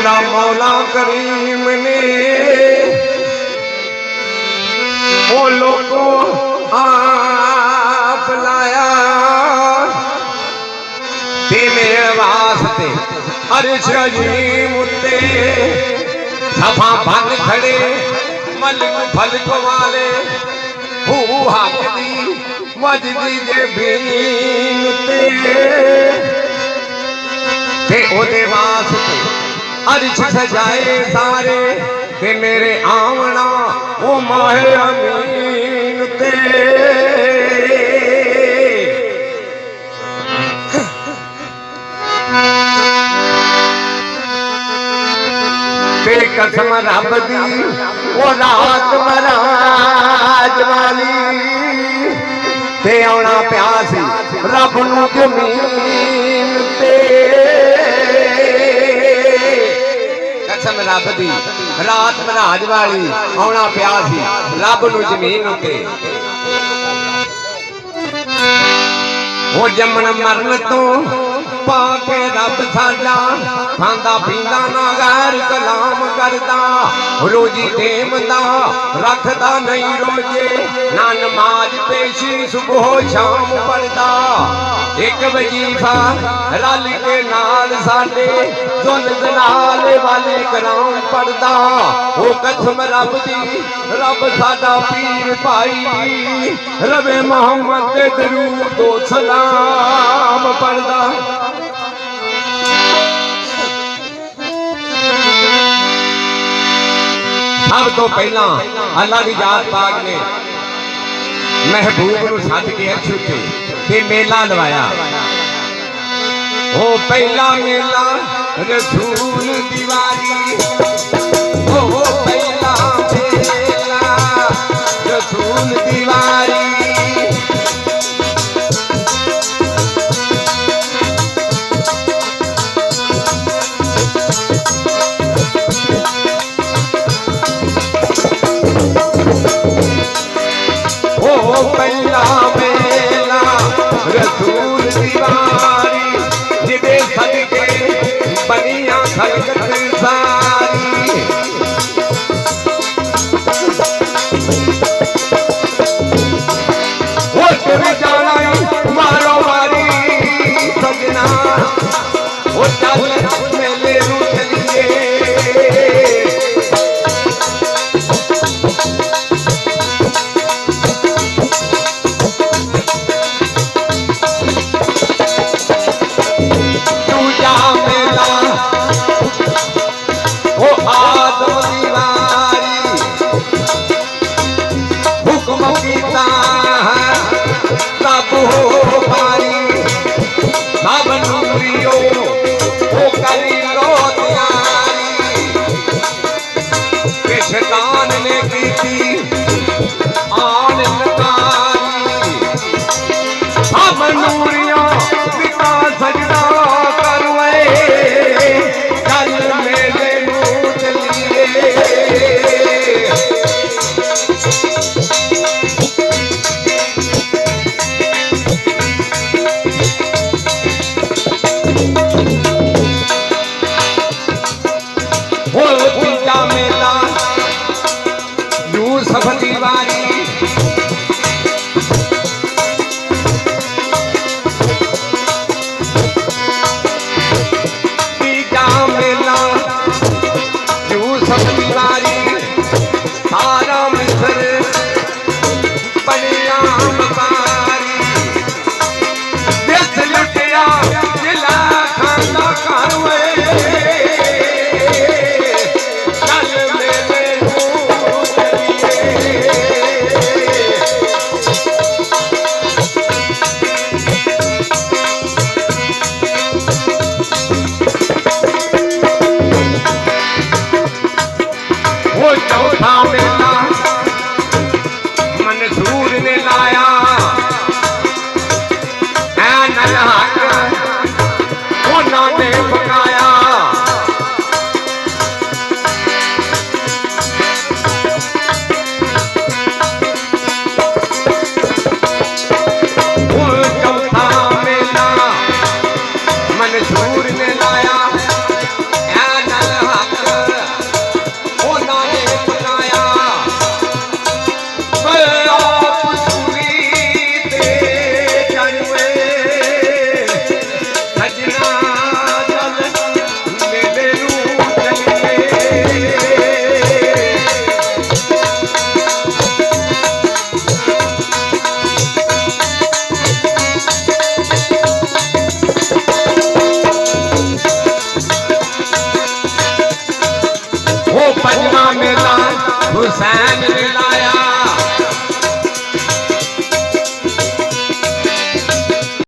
मेरा मौला करीम ने वो लोगों आप लाया तेरे वास्ते अर्श अजीम उत्ते सफा बन खड़े मलिक फलक वाले हक दी मजदी दे बीन ते ओदे वास्ते अर्श सजाए सारे ते मेरे आमना ओ माहे अमीन ते कसम रब दी ओ रात मराज वाली ते आना प्यासी रब नू जमीन ते कसम रब दी रात मराज वाली आना प्यासी रब नू जमीन ते वो जमन मरन तो पाके रब साडा खांदा पींदा ना गैर कलाम करदा रोजी देमदा रखदा नहीं रोजे ना नमाज पेशी सुबह शाम पढ़दा एक वजीफा रल के नाल साडे सुन जलाल वाले कराम पढ़दा ओ कसम रब दी रब साडा पीर भाई रबे मोहम्मद दे दरूद तो सलाम पढ़दा सब तो पहला अल्लाह की जात पाक ने महबूब नू सद के अर्श ते मेला लवाया ओ पहला मेला रसूल दीवारी ओ पहला मेला रसूल दीवारी पहला मेला रसूल दीवारी जिदे सदके बनिया खलकत सारी वो तेरे जाना मारो मारी सजना वो चल मेले रू चलिए शैतान ने की थी आन नकारी हम नूरियों पिता सजदा करवे चल मेले नू चलिए वो तीजा मेला यूसुफ दीवारी हुसैन